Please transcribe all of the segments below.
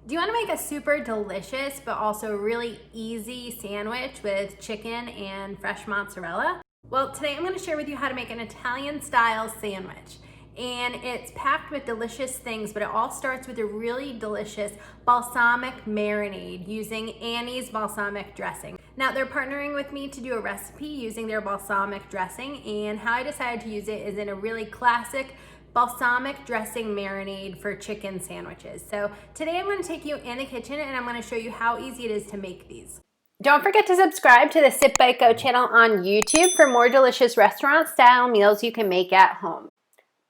Do you want to make a super delicious but also really easy sandwich with chicken and fresh mozzarella? Well, today I'm going to share with you how to make an Italian style sandwich. And it's packed with delicious things, but it all starts with a really delicious balsamic marinade using Annie's balsamic dressing. Now, they're partnering with me to do a recipe using their balsamic dressing, and how I decided to use it is in a really classic balsamic dressing marinade for chicken sandwiches. So today I'm going to take you in the kitchen and I'm going to show you how easy it is to make these. Don't forget to subscribe to the Sip Bite Go channel on YouTube for more delicious restaurant style meals you can make at home.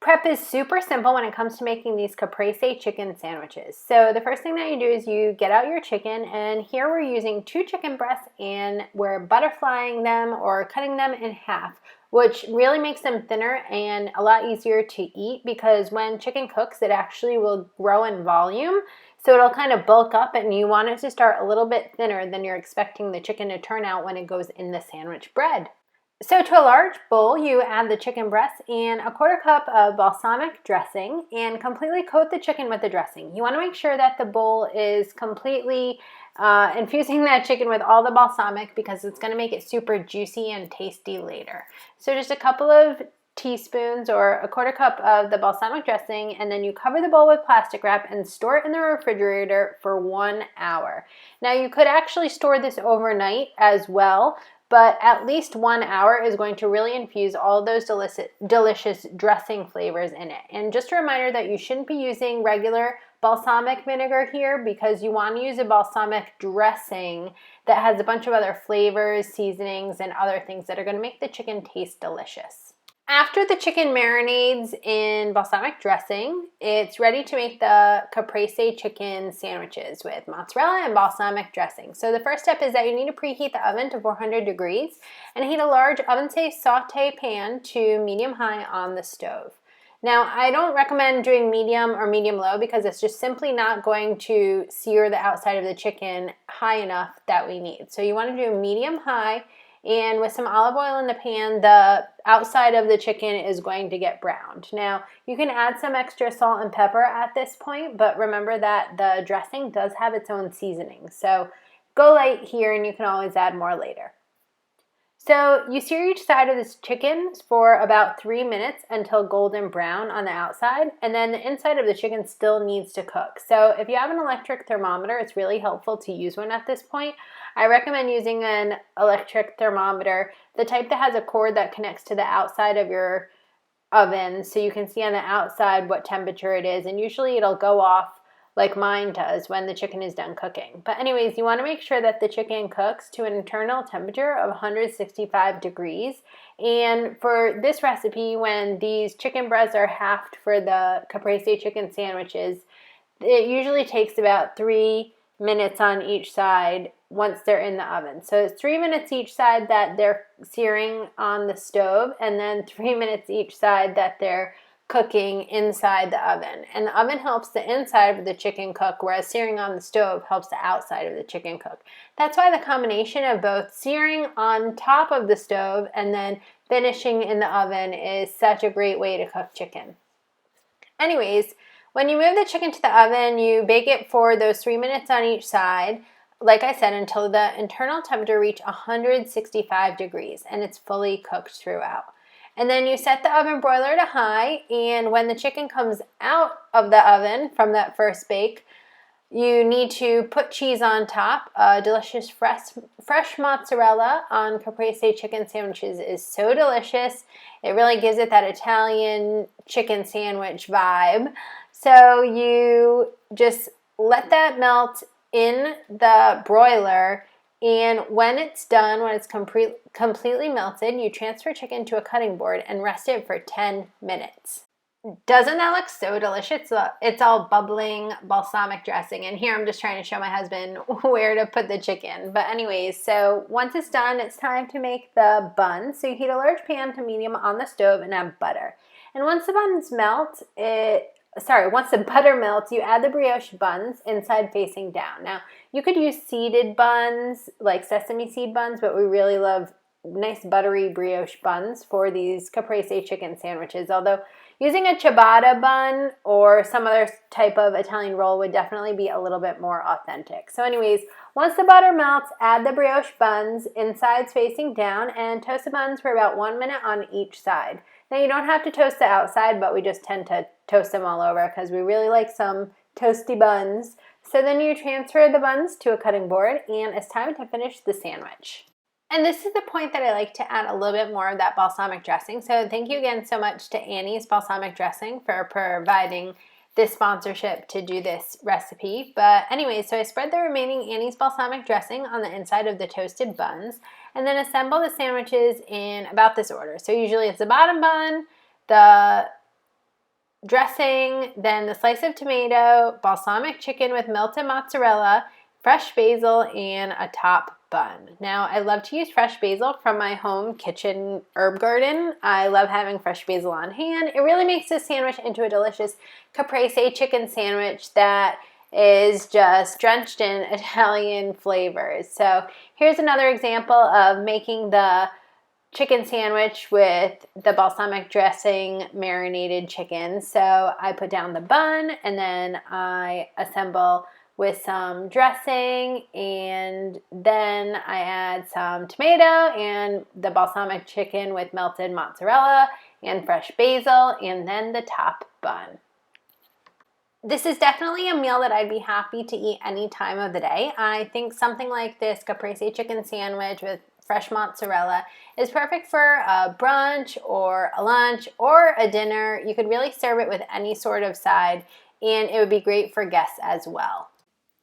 Prep is super simple when it comes to making these Caprese chicken sandwiches. So the first thing that you do is you get out your chicken, and here we're using 2 chicken breasts and we're butterflying them or cutting them in half, which really makes them thinner and a lot easier to eat because when chicken cooks, it actually will grow in volume. So it'll kind of bulk up, and you want it to start a little bit thinner than you're expecting the chicken to turn out when it goes in the sandwich bread. So to a large bowl, you add the chicken breast and a 1/4 cup of balsamic dressing and completely coat the chicken with the dressing. You want to make sure that the bowl is completely infusing that chicken with all the balsamic because it's going to make it super juicy and tasty later. So just a couple of teaspoons or a 1/4 cup of the balsamic dressing, and then you cover the bowl with plastic wrap and store it in the refrigerator for 1 hour. Now you could actually store this overnight as well, but at least 1 hour is going to really infuse all of those delicious dressing flavors in it. And just a reminder that you shouldn't be using regular balsamic vinegar here because you want to use a balsamic dressing that has a bunch of other flavors, seasonings, and other things that are going to make the chicken taste delicious. After the chicken marinades in balsamic dressing, it's ready to make the Caprese chicken sandwiches with mozzarella and balsamic dressing. So the first step is that you need to preheat the oven to 400 degrees and heat a large oven-safe saute pan to medium-high on the stove. Now, I don't recommend doing medium or medium-low because it's just simply not going to sear the outside of the chicken high enough that we need. So you want to do medium-high, and with some olive oil in the pan, the outside of the chicken is going to get browned. Now, you can add some extra salt and pepper at this point, but remember that the dressing does have its own seasoning. So go light here, and you can always add more later. So you sear each side of this chicken for about 3 minutes until golden brown on the outside, and then the inside of the chicken still needs to cook. So if you have an electric thermometer, it's really helpful to use one at this point. I recommend using an electric thermometer, the type that has a cord that connects to the outside of your oven so you can see on the outside what temperature it is, and usually it'll go off like mine does when the chicken is done cooking. But anyways, you want to make sure that the chicken cooks to an internal temperature of 165 degrees. And for this recipe, when these chicken breasts are halved for the Caprese chicken sandwiches, it usually takes about 3 minutes on each side once they're in the oven. So it's 3 minutes each side that they're searing on the stove, and then 3 minutes each side that they're cooking inside the oven. And the oven helps the inside of the chicken cook, whereas searing on the stove helps the outside of the chicken cook. That's why the combination of both searing on top of the stove and then finishing in the oven is such a great way to cook chicken. Anyways, when you move the chicken to the oven, you bake it for those 3 minutes on each side, like I said, until the internal temperature reaches 165 degrees and it's fully cooked throughout. And then you set the oven broiler to high, and when the chicken comes out of the oven from that first bake, you need to put cheese on top. Delicious fresh mozzarella on Caprese chicken sandwiches is so delicious. It really gives it that Italian chicken sandwich vibe. So you just let that melt in the broiler, and when it's done, when it's completely melted, you transfer chicken to a cutting board and rest it for 10 minutes. Doesn't that look so delicious? It's all bubbling balsamic dressing, and here I'm just trying to show my husband where to put the chicken. But anyways, so once it's done, it's time to make the buns. So you heat a large pan to medium on the stove and add butter. And once the butter melts, you add the brioche buns inside facing down. Now, you could use seeded buns, like sesame seed buns, but we really love nice buttery brioche buns for these caprese chicken sandwiches, although using a ciabatta bun or some other type of Italian roll would definitely be a little bit more authentic. So anyways, once the butter melts, add the brioche buns, insides facing down, and toast the buns for about 1 minute on each side. Now you don't have to toast the outside, but we just tend to toast them all over because we really like some toasty buns. So then you transfer the buns to a cutting board, and it's time to finish the sandwich. And this is the point that I like to add a little bit more of that balsamic dressing. So thank you again so much to Annie's Balsamic Dressing for providing this sponsorship to do this recipe. But anyway, so I spread the remaining Annie's Balsamic Dressing on the inside of the toasted buns and then assemble the sandwiches in about this order. So usually it's the bottom bun, the dressing, then the slice of tomato, balsamic chicken with melted mozzarella, fresh basil, and a top bun. Now, I love to use fresh basil from my home kitchen herb garden. I love having fresh basil on hand. It really makes this sandwich into a delicious caprese chicken sandwich that is just drenched in Italian flavors. So here's another example of making the chicken sandwich with the balsamic dressing marinated chicken. So I put down the bun and then I assemble with some dressing, and then I add some tomato and the balsamic chicken with melted mozzarella and fresh basil, and then the top bun. This is definitely a meal that I'd be happy to eat any time of the day. I think something like this caprese chicken sandwich with fresh mozzarella is perfect for a brunch or a lunch or a dinner. You could really serve it with any sort of side, and it would be great for guests as well.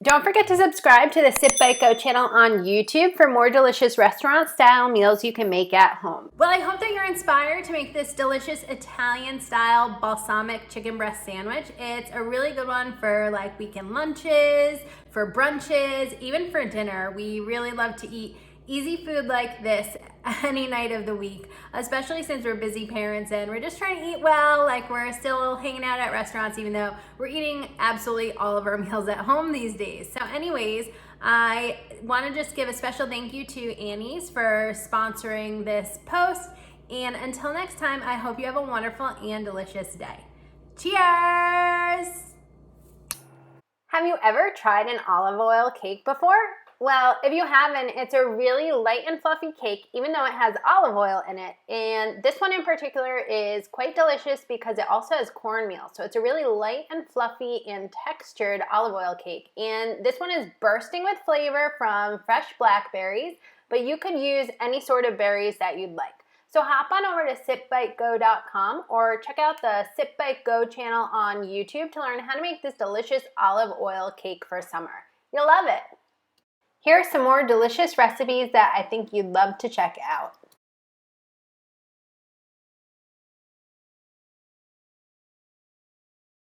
Don't forget to subscribe to the Sip Bite Go channel on YouTube for more delicious restaurant-style meals you can make at home. Well, I hope that you're inspired to make this delicious Italian-style balsamic chicken breast sandwich. It's a really good one for like weekend lunches, for brunches, even for dinner. We really love to eat easy food like this any night of the week, especially since we're busy parents and we're just trying to eat well, like we're still hanging out at restaurants even though we're eating absolutely all of our meals at home these days. So anyways, I want to just give a special thank you to Annie's for sponsoring this post, and until next time, I hope you have a wonderful and delicious day. Cheers! Have you ever tried an olive oil cake before? Well, if you haven't, it's a really light and fluffy cake, even though it has olive oil in it. And this one in particular is quite delicious because it also has cornmeal. So it's a really light and fluffy and textured olive oil cake. And this one is bursting with flavor from fresh blackberries, but you could use any sort of berries that you'd like. So hop on over to sipbitego.com or check out the Sip Bite Go channel on YouTube to learn how to make this delicious olive oil cake for summer. You'll love it. Here are some more delicious recipes that I think you'd love to check out.